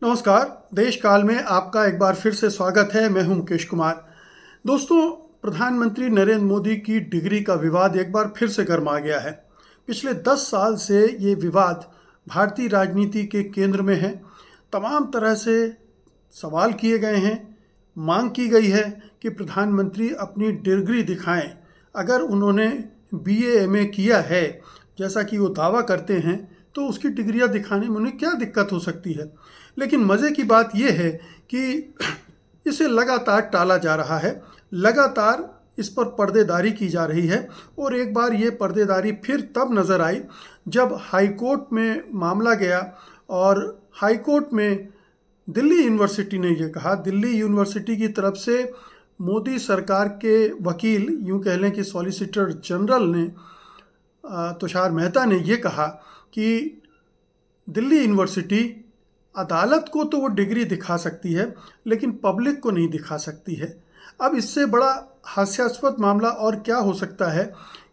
नमस्कार। देश काल में आपका एक बार फिर से स्वागत है। मैं हूं मुकेश कुमार। दोस्तों, प्रधानमंत्री नरेंद्र मोदी की डिग्री का विवाद एक बार फिर से गर्मा गया है। पिछले 10 साल से ये विवाद भारतीय राजनीति के केंद्र में है। तमाम तरह से सवाल किए गए हैं। मांग की गई है कि प्रधानमंत्री अपनी डिग्री दिखाएं। अगर उन्होंने बीए एमए किया है, जैसा कि वो दावा करते हैं, तो उसकी डिग्रियां दिखाने में उन्हें क्या दिक्कत हो सकती है। लेकिन मज़े की बात यह है कि इसे लगातार टाला जा रहा है। लगातार इस पर पर्देदारी की जा रही है। और एक बार ये पर्देदारी फिर तब नज़र आई जब हाई कोर्ट में मामला गया और हाई कोर्ट में दिल्ली यूनिवर्सिटी ने ये कहा, दिल्ली यूनिवर्सिटी की तरफ से मोदी सरकार के वकील, यूं कह लें कि सॉलिसिटर जनरल ने, तुषार मेहता ने ये कहा कि दिल्ली यूनिवर्सिटी अदालत को तो वो डिग्री दिखा सकती है, लेकिन पब्लिक को नहीं दिखा सकती है। अब इससे बड़ा हास्यास्पद मामला और क्या हो सकता है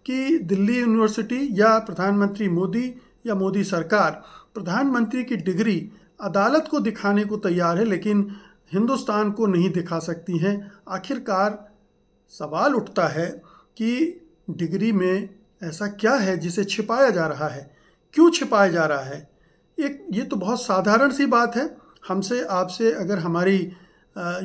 कि दिल्ली यूनिवर्सिटी या प्रधानमंत्री मोदी या मोदी सरकार प्रधानमंत्री की डिग्री अदालत को दिखाने को तैयार है, लेकिन हिंदुस्तान को नहीं दिखा सकती हैं। आखिरकार सवाल उठता है कि डिग्री में ऐसा क्या है जिसे छिपाया जा रहा है? क्यों छिपाया जा रहा है? ये तो बहुत साधारण सी बात है। हमसे आपसे अगर हमारी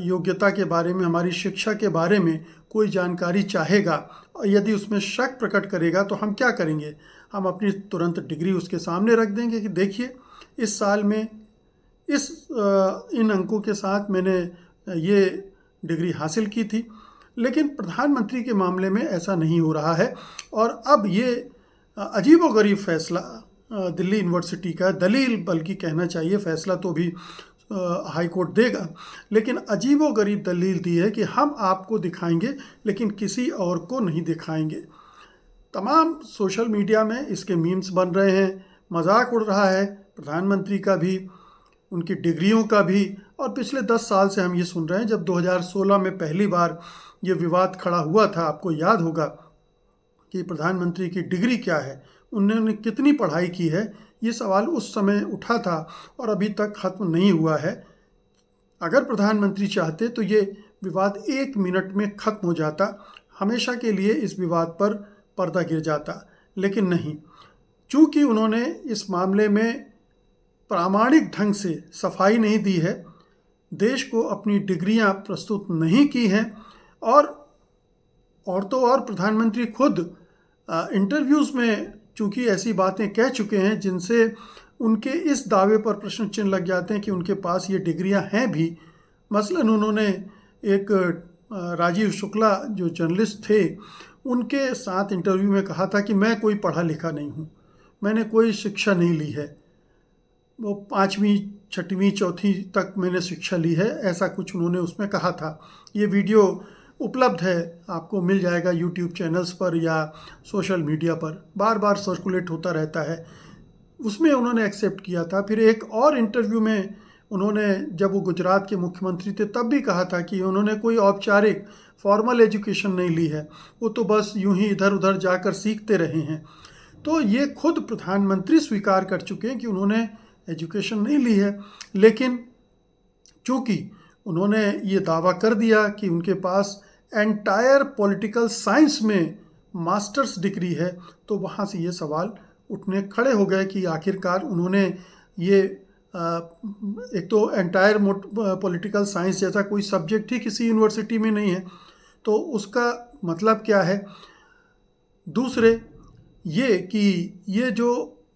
योग्यता के बारे में, हमारी शिक्षा के बारे में कोई जानकारी चाहेगा और यदि उसमें शक प्रकट करेगा, तो हम क्या करेंगे? हम अपनी तुरंत डिग्री उसके सामने रख देंगे कि देखिए, इस साल में इन अंकों के साथ मैंने ये डिग्री हासिल की थी। लेकिन प्रधानमंत्री के मामले में ऐसा नहीं हो रहा है। और अब ये अजीबोगरीब फैसला दिल्ली यूनिवर्सिटी का, दलील बल्कि कहना चाहिए, फैसला तो भी हाई कोर्ट देगा, लेकिन अजीबोगरीब दलील दी है कि हम आपको दिखाएंगे लेकिन किसी और को नहीं दिखाएंगे। तमाम सोशल मीडिया में इसके मीम्स बन रहे हैं, मजाक उड़ रहा है प्रधानमंत्री का भी, उनकी डिग्रियों का भी। और पिछले 10 साल से हम ये सुन रहे हैं। जब 2016 में पहली बार ये विवाद खड़ा हुआ था, आपको याद होगा कि प्रधानमंत्री की डिग्री क्या है, उन्होंने कितनी पढ़ाई की है, ये सवाल उस समय उठा था और अभी तक ख़त्म नहीं हुआ है। अगर प्रधानमंत्री चाहते तो ये विवाद 1 मिनट में ख़त्म हो जाता, हमेशा के लिए इस विवाद पर पर्दा गिर जाता। लेकिन नहीं, चूँकि उन्होंने इस मामले में प्रामाणिक ढंग से सफाई नहीं दी है, देश को अपनी डिग्रियां प्रस्तुत नहीं की हैं, और तो और प्रधानमंत्री खुद इंटरव्यूज़ में चूँकि ऐसी बातें कह चुके हैं जिनसे उनके इस दावे पर प्रश्न चिन्ह लग जाते हैं कि उनके पास ये डिग्रियां हैं भी। मसलन उन्होंने एक राजीव शुक्ला जो जर्नलिस्ट थे, उनके साथ इंटरव्यू में कहा था कि मैं कोई पढ़ा लिखा नहीं हूँ, मैंने कोई शिक्षा नहीं ली है, वो 5वीं 6वीं 4वीं तक मैंने शिक्षा ली है, ऐसा कुछ उन्होंने उसमें कहा था। ये वीडियो उपलब्ध है, आपको मिल जाएगा यूट्यूब चैनल्स पर या सोशल मीडिया पर, बार बार सर्कुलेट होता रहता है। उसमें उन्होंने एक्सेप्ट किया था। फिर एक और इंटरव्यू में उन्होंने, जब वो गुजरात के मुख्यमंत्री थे, तब भी कहा था कि उन्होंने कोई औपचारिक फॉर्मल एजुकेशन नहीं ली है, वो तो बस यूं ही इधर उधर जाकर सीखते रहे हैं। तो ये खुद प्रधानमंत्री स्वीकार कर चुके हैं कि उन्होंने एजुकेशन नहीं ली है। लेकिन चूँकि उन्होंने ये दावा कर दिया कि उनके पास एंटायर पॉलिटिकल साइंस में मास्टर्स डिग्री है, तो वहाँ से ये सवाल उठने खड़े हो गए कि आखिरकार उन्होंने ये एक तो एंटायर पॉलिटिकल साइंस जैसा कोई सब्जेक्ट ही किसी यूनिवर्सिटी में नहीं है, तो उसका मतलब क्या है। दूसरे ये कि ये जो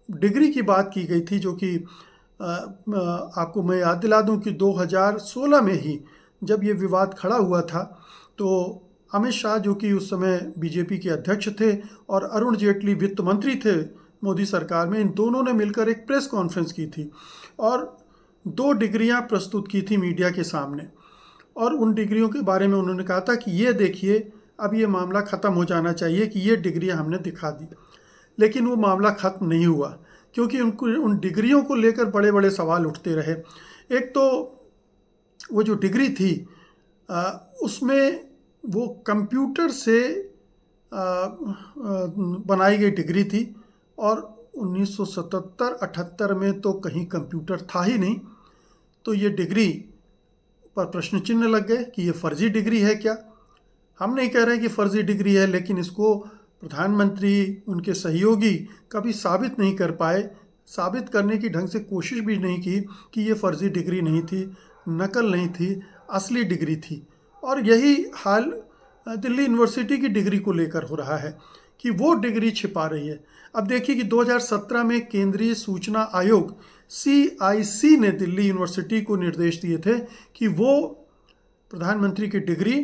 डिग्री की बात की गई थी, जो कि आपको मैं याद दिला दूं कि 2016 में ही जब ये विवाद खड़ा हुआ था, तो अमित शाह, जो कि उस समय बीजेपी के अध्यक्ष थे, और अरुण जेटली वित्त मंत्री थे मोदी सरकार में, इन दोनों ने मिलकर एक प्रेस कॉन्फ्रेंस की थी और 2 डिग्रियां प्रस्तुत की थी मीडिया के सामने। और उन डिग्रियों के बारे में उन्होंने कहा था कि ये देखिए, अब ये मामला ख़त्म हो जाना चाहिए कि ये डिग्रियां हमने दिखा दी। लेकिन वो मामला ख़त्म नहीं हुआ, क्योंकि उनको उन डिग्रियों को लेकर बड़े बड़े सवाल उठते रहे। एक तो वो जो डिग्री थी, उसमें वो कंप्यूटर से बनाई गई डिग्री थी, और 1977-78 में तो कहीं कंप्यूटर था ही नहीं। तो ये डिग्री पर प्रश्न चिन्ह लग गए कि ये फर्जी डिग्री है क्या। हम नहीं कह रहे कि फर्जी डिग्री है, लेकिन इसको प्रधानमंत्री, उनके सहयोगी कभी साबित नहीं कर पाए, साबित करने की ढंग से कोशिश भी नहीं की कि ये फर्जी डिग्री नहीं थी, नकल नहीं थी, असली डिग्री थी। और यही हाल दिल्ली यूनिवर्सिटी की डिग्री को लेकर हो रहा है कि वो डिग्री छिपा रही है। अब देखिए कि 2017 में केंद्रीय सूचना आयोग CIC ने दिल्ली यूनिवर्सिटी को निर्देश दिए थे कि वो प्रधानमंत्री की डिग्री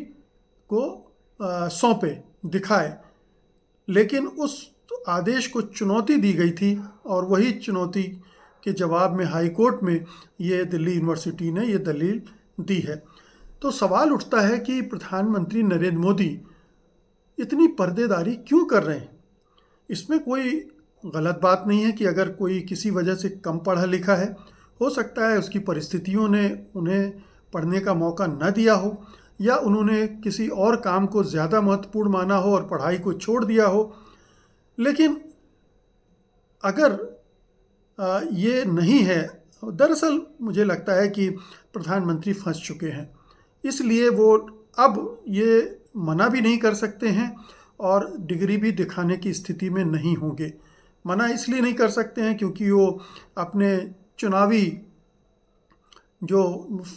को सौंपे, दिखाए, लेकिन उस आदेश को चुनौती दी गई थी और वही चुनौती के जवाब में हाई कोर्ट में ये दिल्ली यूनिवर्सिटी ने ये दलील दी है। तो सवाल उठता है कि प्रधानमंत्री नरेंद्र मोदी इतनी पर्देदारी क्यों कर रहे हैं। इसमें कोई गलत बात नहीं है कि अगर कोई किसी वजह से कम पढ़ा लिखा है, हो सकता है उसकी परिस्थितियों ने उन्हें पढ़ने का मौका न दिया हो, या उन्होंने किसी और काम को ज़्यादा महत्वपूर्ण माना हो और पढ़ाई को छोड़ दिया हो। लेकिन अगर ये नहीं है, दरअसल मुझे लगता है कि प्रधानमंत्री फंस चुके हैं, इसलिए वो अब ये मना भी नहीं कर सकते हैं और डिग्री भी दिखाने की स्थिति में नहीं होंगे। मना इसलिए नहीं कर सकते हैं क्योंकि वो अपने चुनावी जो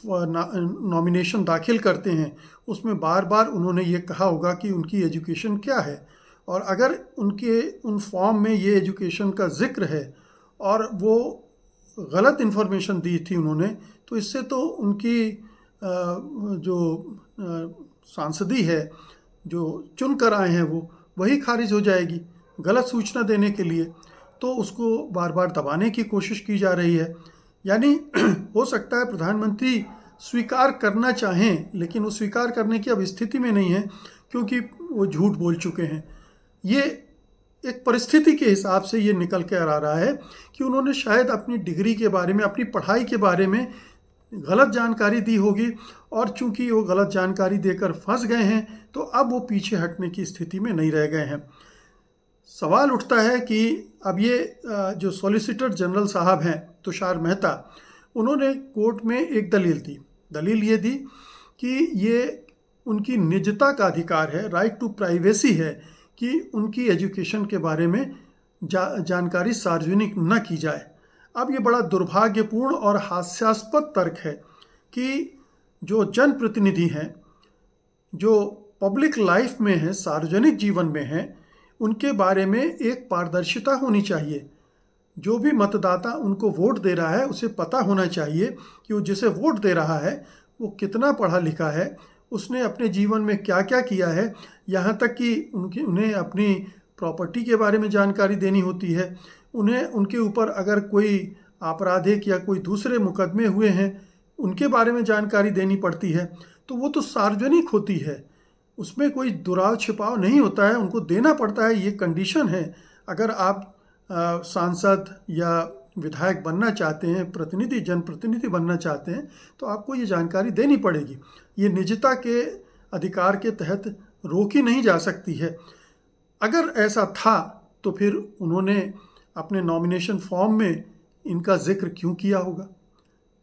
नॉमिनेशन दाखिल करते हैं उसमें बार बार उन्होंने ये कहा होगा कि उनकी एजुकेशन क्या है, और अगर उनके उन फॉर्म में ये एजुकेशन का जिक्र है और वो गलत इन्फॉर्मेशन दी थी उन्होंने, तो इससे तो उनकी जो सांसदी है, जो चुन कर आए हैं, वो वही खारिज हो जाएगी गलत सूचना देने के लिए। तो उसको बार बार दबाने की कोशिश की जा रही है। यानी हो सकता है प्रधानमंत्री स्वीकार करना चाहें, लेकिन वो स्वीकार करने की अब स्थिति में नहीं है क्योंकि वो झूठ बोल चुके हैं। ये एक परिस्थिति के हिसाब से ये निकल कर आ रहा है कि उन्होंने शायद अपनी डिग्री के बारे में, अपनी पढ़ाई के बारे में गलत जानकारी दी होगी, और चूंकि वो गलत जानकारी देकर फंस गए हैं तो अब वो पीछे हटने की स्थिति में नहीं रह गए हैं। सवाल उठता है कि अब ये जो सॉलिसिटर जनरल साहब हैं तुषार मेहता, उन्होंने कोर्ट में एक दलील दी। दलील ये दी कि ये उनकी निजता का अधिकार है, राइट टू प्राइवेसी है, कि उनकी एजुकेशन के बारे में जानकारी सार्वजनिक न की जाए। अब ये बड़ा दुर्भाग्यपूर्ण और हास्यास्पद तर्क है कि जो जनप्रतिनिधि हैं, जो पब्लिक लाइफ में हैं, सार्वजनिक जीवन में हैं, उनके बारे में एक पारदर्शिता होनी चाहिए। जो भी मतदाता उनको वोट दे रहा है उसे पता होना चाहिए कि वो जिसे वोट दे रहा है वो कितना पढ़ा लिखा है, उसने अपने जीवन में क्या क्या किया है, यहाँ तक कि उन्हें अपनी प्रॉपर्टी के बारे में जानकारी देनी होती है, उन्हें उनके ऊपर अगर कोई आपराधिक या कोई दूसरे मुकदमे हुए हैं उनके बारे में जानकारी देनी पड़ती है। तो वो तो सार्वजनिक होती है, उसमें कोई दुराव छिपाव नहीं होता है, उनको देना पड़ता है, ये कंडीशन है। अगर आप सांसद या विधायक बनना चाहते हैं, प्रतिनिधि, जनप्रतिनिधि बनना चाहते हैं, तो आपको ये जानकारी देनी पड़ेगी। ये निजता के अधिकार के तहत रोकी नहीं जा सकती है। अगर ऐसा था तो फिर उन्होंने अपने नॉमिनेशन फॉर्म में इनका जिक्र क्यों किया होगा?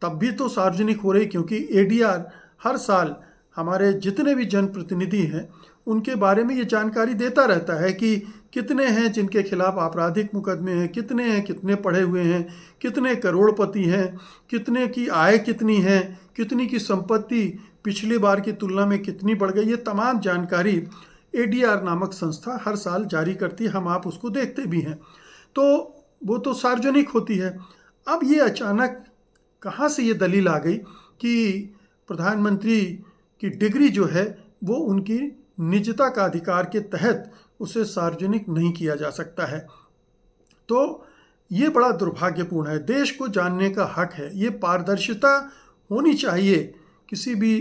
तब भी तो सार्वजनिक हो रही, क्योंकि ADR हर साल हमारे जितने भी जनप्रतिनिधि हैं उनके बारे में ये जानकारी देता रहता है कि कितने हैं जिनके खिलाफ आपराधिक मुकदमे हैं, कितने हैं, कितने पढ़े हुए हैं, कितने करोड़पति हैं, कितने की आय कितनी है, कितनी की संपत्ति पिछली बार की तुलना में कितनी बढ़ गई। ये तमाम जानकारी ADR नामक संस्था हर साल जारी करती है, हम आप उसको देखते भी हैं, तो वो तो सार्वजनिक होती है। अब ये अचानक कहाँ से ये दलील आ गई कि प्रधानमंत्री की डिग्री जो है वो उनकी निजता का अधिकार के तहत उसे सार्वजनिक नहीं किया जा सकता है? तो ये बड़ा दुर्भाग्यपूर्ण है। देश को जानने का हक है, ये पारदर्शिता होनी चाहिए किसी भी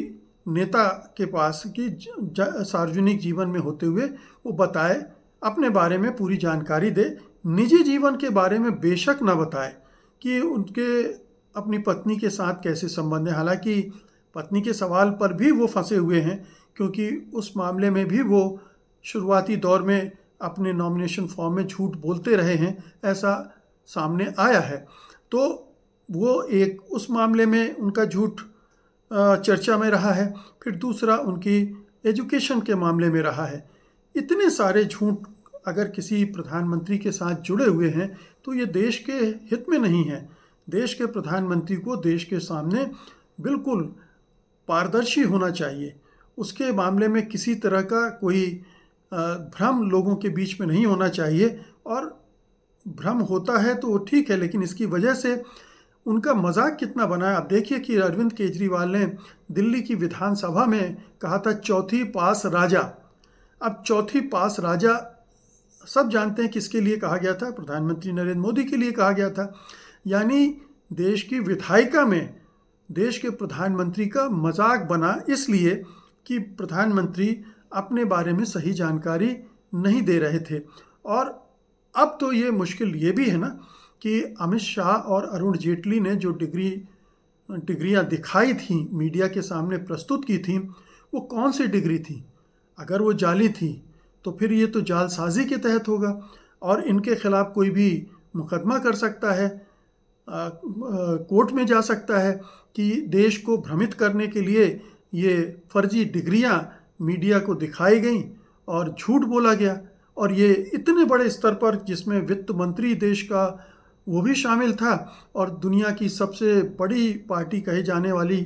नेता के पास कि सार्वजनिक जीवन में होते हुए वो बताए, अपने बारे में पूरी जानकारी दे। निजी जीवन के बारे में बेशक ना बताए कि उनके अपनी पत्नी के साथ कैसे संबंध है। हालांकि पत्नी के सवाल पर भी वो फंसे हुए हैं, क्योंकि उस मामले में भी वो शुरुआती दौर में अपने नॉमिनेशन फॉर्म में झूठ बोलते रहे हैं, ऐसा सामने आया है। तो वो एक उस मामले में उनका झूठ चर्चा में रहा है, फिर दूसरा उनकी एजुकेशन के मामले में रहा है। इतने सारे झूठ अगर किसी प्रधानमंत्री के साथ जुड़े हुए हैं तो ये देश के हित में नहीं है। देश के प्रधानमंत्री को देश के सामने बिल्कुल पारदर्शी होना चाहिए। उसके मामले में किसी तरह का कोई भ्रम लोगों के बीच में नहीं होना चाहिए, और भ्रम होता है तो वो ठीक है, लेकिन इसकी वजह से उनका मजाक कितना बना है। आप देखिए कि अरविंद केजरीवाल ने दिल्ली की विधानसभा में कहा था चौथी पास राजा। अब चौथी पास राजा सब जानते हैं किसके लिए कहा गया था, प्रधानमंत्री नरेंद्र मोदी के लिए कहा गया था। यानी देश की विधायिका में देश के प्रधानमंत्री का मजाक बना इसलिए कि प्रधानमंत्री अपने बारे में सही जानकारी नहीं दे रहे थे। और अब तो ये मुश्किल ये भी है ना कि अमित शाह और अरुण जेटली ने जो डिग्रियां दिखाई थी, मीडिया के सामने प्रस्तुत की थी, वो कौन सी डिग्री थी। अगर वो जाली थी तो फिर ये तो जालसाजी के तहत होगा और इनके खिलाफ कोई भी मुकदमा कर सकता है, कोर्ट में जा सकता है कि देश को भ्रमित करने के लिए ये फर्जी डिग्रियां मीडिया को दिखाई गई और झूठ बोला गया। और ये इतने बड़े स्तर पर, जिसमें वित्त मंत्री देश का वो भी शामिल था और दुनिया की सबसे बड़ी पार्टी कही जाने वाली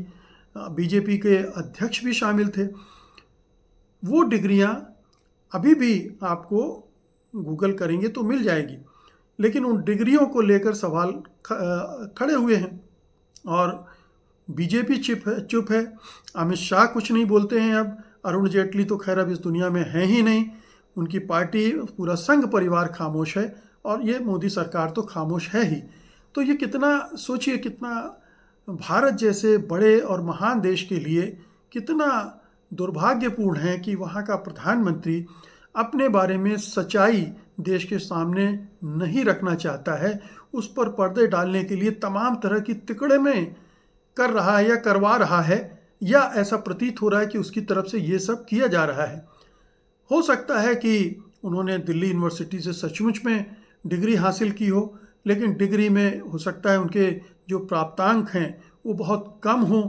बीजेपी के अध्यक्ष भी शामिल थे। वो डिग्रियां अभी भी आपको गूगल करेंगे तो मिल जाएगी, लेकिन उन डिग्रियों को लेकर सवाल खड़े हुए हैं और बीजेपी चुप है। अमित शाह कुछ नहीं बोलते हैं। अब अरुण जेटली तो खैर अब इस दुनिया में है ही नहीं, उनकी पार्टी, पूरा संघ परिवार खामोश है और ये मोदी सरकार तो खामोश है ही। तो ये कितना, सोचिए कितना भारत जैसे बड़े और महान देश के लिए कितना दुर्भाग्यपूर्ण है कि वहाँ का प्रधानमंत्री अपने बारे में सच्चाई देश के सामने नहीं रखना चाहता है, उस पर पर्दे डालने के लिए तमाम तरह की तिकड़े में कर रहा है या करवा रहा है, या ऐसा प्रतीत हो रहा है कि उसकी तरफ से ये सब किया जा रहा है। हो सकता है कि उन्होंने दिल्ली यूनिवर्सिटी से सचमुच में डिग्री हासिल की हो, लेकिन डिग्री में हो सकता है उनके जो प्राप्तांक हैं वो बहुत कम हों,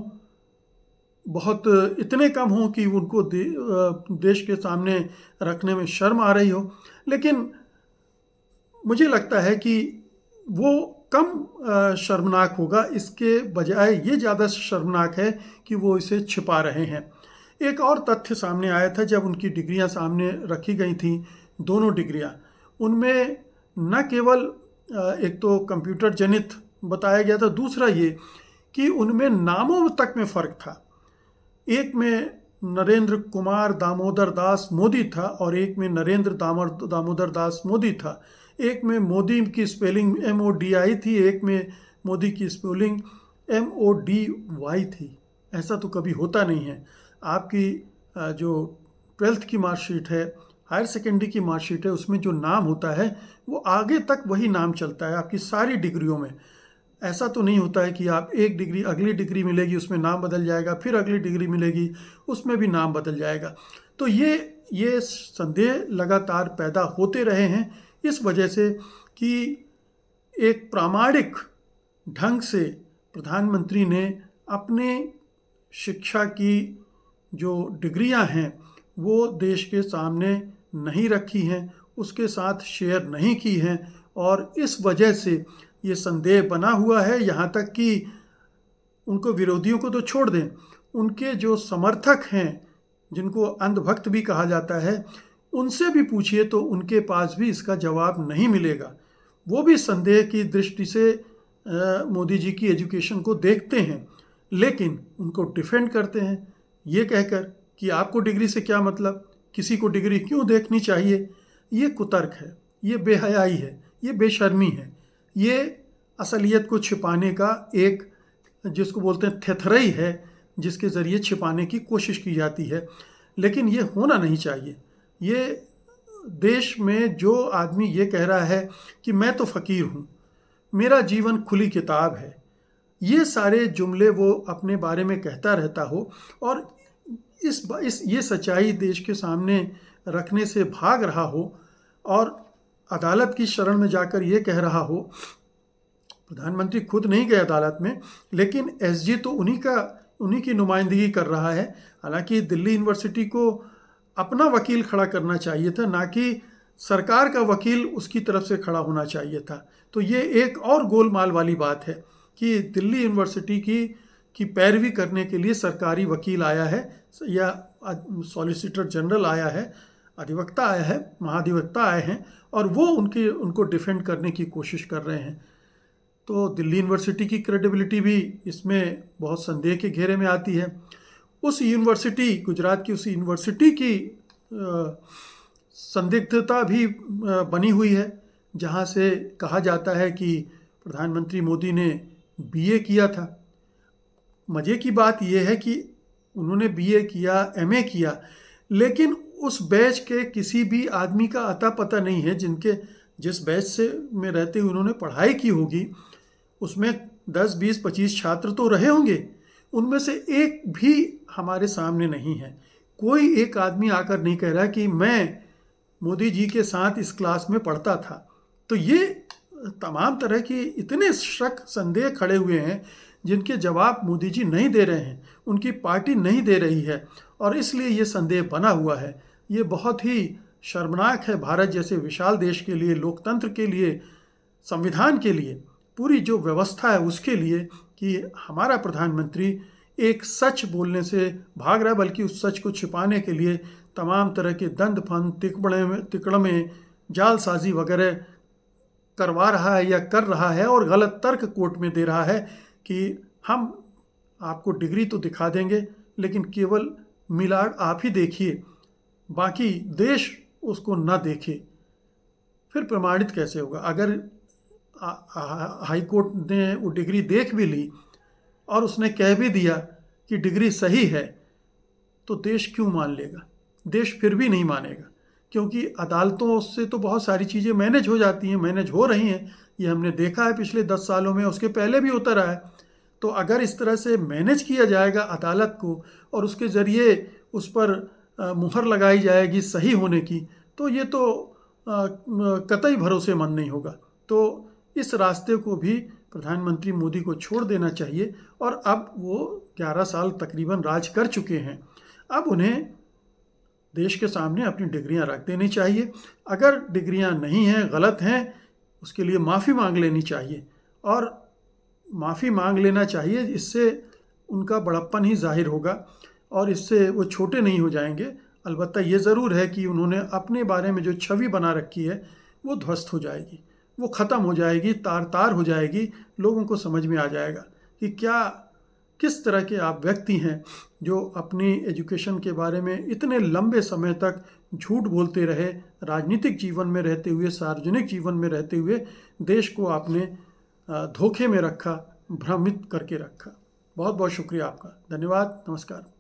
बहुत इतने कम हों कि उनको देश के सामने रखने में शर्म आ रही हो। लेकिन मुझे लगता है कि वो कम शर्मनाक होगा, इसके बजाय ये ज़्यादा शर्मनाक है कि वो इसे छिपा रहे हैं। एक और तथ्य सामने आया था जब उनकी डिग्रियां सामने रखी गई थी, दोनों डिग्रियां, उनमें न केवल एक तो कंप्यूटर जनित बताया गया था, दूसरा ये कि उनमें नामों तक में फ़र्क था। एक में नरेंद्र कुमार दामोदर दास मोदी था और एक में नरेंद्र दामोदर दास मोदी था। एक में मोदी की स्पेलिंग MODI थी, एक में मोदी की स्पेलिंग MODY थी। ऐसा तो कभी होता नहीं है। आपकी जो 12th की मार्कशीट है, हायर सेकेंडरी की मार्कशीट है, उसमें जो नाम होता है वो आगे तक वही नाम चलता है आपकी सारी डिग्रियों में। ऐसा तो नहीं होता है कि आप एक डिग्री, अगली डिग्री मिलेगी उसमें नाम बदल जाएगा, फिर अगली डिग्री मिलेगी उसमें भी नाम बदल जाएगा। तो ये संदेह लगातार पैदा होते रहे हैं इस वजह से कि एक प्रामाणिक ढंग से प्रधानमंत्री ने अपने शिक्षा की जो डिग्रियां हैं वो देश के सामने नहीं रखी हैं, उसके साथ शेयर नहीं की हैं, और इस वजह से ये संदेह बना हुआ है। यहाँ तक कि उनको विरोधियों को तो छोड़ दें, उनके जो समर्थक हैं जिनको अंधभक्त भी कहा जाता है, उनसे भी पूछिए तो उनके पास भी इसका जवाब नहीं मिलेगा। वो भी संदेह की दृष्टि से मोदी जी की एजुकेशन को देखते हैं, लेकिन उनको डिफेंड करते हैं ये कहकर कि आपको डिग्री से क्या मतलब, किसी को डिग्री क्यों देखनी चाहिए। ये कुतर्क है, ये बेहयाई है, ये बेशर्मी है, ये असलियत को छिपाने का एक, जिसको बोलते हैं थेथरई है, जिसके ज़रिए छिपाने की कोशिश की जाती है। लेकिन ये होना नहीं चाहिए। ये देश में जो आदमी ये कह रहा है कि मैं तो फ़कीर हूँ, मेरा जीवन खुली किताब है, ये सारे जुमले वो अपने बारे में कहता रहता हो और ये सच्चाई देश के सामने रखने से भाग रहा हो और अदालत की शरण में जाकर ये कह रहा हो प्रधानमंत्री खुद नहीं गए अदालत में, लेकिन एसजी तो उन्हीं की नुमाइंदगी कर रहा है। हालांकि दिल्ली यूनिवर्सिटी को अपना वकील खड़ा करना चाहिए था, ना कि सरकार का वकील उसकी तरफ से खड़ा होना चाहिए था। तो ये एक और गोलमाल वाली बात है कि दिल्ली यूनिवर्सिटी की पैरवी करने के लिए सरकारी वकील आया है या सॉलिसिटर जनरल आया है, अधिवक्ता आया है, महाधिवक्ता आए हैं और वो उनको डिफेंड करने की कोशिश कर रहे हैं। तो दिल्ली यूनिवर्सिटी की क्रेडिबिलिटी भी इसमें बहुत संदेह के घेरे में आती है। उस यूनिवर्सिटी, गुजरात की उस यूनिवर्सिटी की संदिग्धता भी बनी हुई है, जहाँ से कहा जाता है कि प्रधानमंत्री मोदी ने बीए किया था। मज़े की बात यह है कि उन्होंने बीए किया, एमए किया, लेकिन उस बैच के किसी भी आदमी का अता पता नहीं है जिस बैच से में रहते हुए उन्होंने पढ़ाई की होगी। उसमें 10, 20, 25 छात्र तो रहे होंगे, उनमें से एक भी हमारे सामने नहीं है। कोई एक आदमी आकर नहीं कह रहा कि मैं मोदी जी के साथ इस क्लास में पढ़ता था। तो ये तमाम तरह की इतने शक संदेह खड़े हुए हैं जिनके जवाब मोदी जी नहीं दे रहे हैं, उनकी पार्टी नहीं दे रही है, और इसलिए ये संदेह बना हुआ है। ये बहुत ही शर्मनाक है भारत जैसे विशाल देश के लिए, लोकतंत्र के लिए, संविधान के लिए, पूरी जो व्यवस्था है उसके लिए, कि हमारा प्रधानमंत्री एक सच बोलने से भाग रहा है, बल्कि उस सच को छिपाने के लिए तमाम तरह के दंड फंद, तिकड़मे, जालसाजी वगैरह करवा रहा है या कर रहा है, और गलत तर्क कोर्ट में दे रहा है कि हम आपको डिग्री तो दिखा देंगे, लेकिन केवल मिलाड आप ही देखिए, बाकी देश उसको ना देखे। फिर प्रमाणित कैसे होगा? अगर हाई कोर्ट ने वो डिग्री देख भी ली और उसने कह भी दिया कि डिग्री सही है, तो देश क्यों मान लेगा? देश फिर भी नहीं मानेगा, क्योंकि अदालतों से तो बहुत सारी चीज़ें मैनेज हो जाती हैं, मैनेज हो रही हैं। ये हमने देखा है पिछले 10 सालों में, उसके पहले भी होता रहा है। तो अगर इस तरह से मैनेज किया जाएगा अदालत को और उसके ज़रिए उस पर मुहर लगाई जाएगी सही होने की, तो ये तो कतई भरोसेमंद नहीं होगा। तो इस रास्ते को भी प्रधानमंत्री मोदी को छोड़ देना चाहिए। और अब वो 11 साल तकरीबन राज कर चुके हैं, अब उन्हें देश के सामने अपनी डिग्रियां रख देनी चाहिए। अगर डिग्रियां नहीं हैं, गलत हैं, उसके लिए माफ़ी मांग लेनी चाहिए, और माफ़ी मांग लेना चाहिए। इससे उनका बड़प्पन ही जाहिर होगा और इससे वो छोटे नहीं हो जाएंगे। अलबत्ता ये ज़रूर है कि उन्होंने अपने बारे में जो छवि बना रखी है वो ध्वस्त हो जाएगी, वो ख़त्म हो जाएगी, तार तार हो जाएगी। लोगों को समझ में आ जाएगा कि किस तरह के आप व्यक्ति हैं जो अपनी एजुकेशन के बारे में इतने लंबे समय तक झूठ बोलते रहे, राजनीतिक जीवन में रहते हुए, सार्वजनिक जीवन में रहते हुए देश को आपने धोखे में रखा, भ्रमित करके रखा। बहुत बहुत शुक्रिया आपका। धन्यवाद। नमस्कार।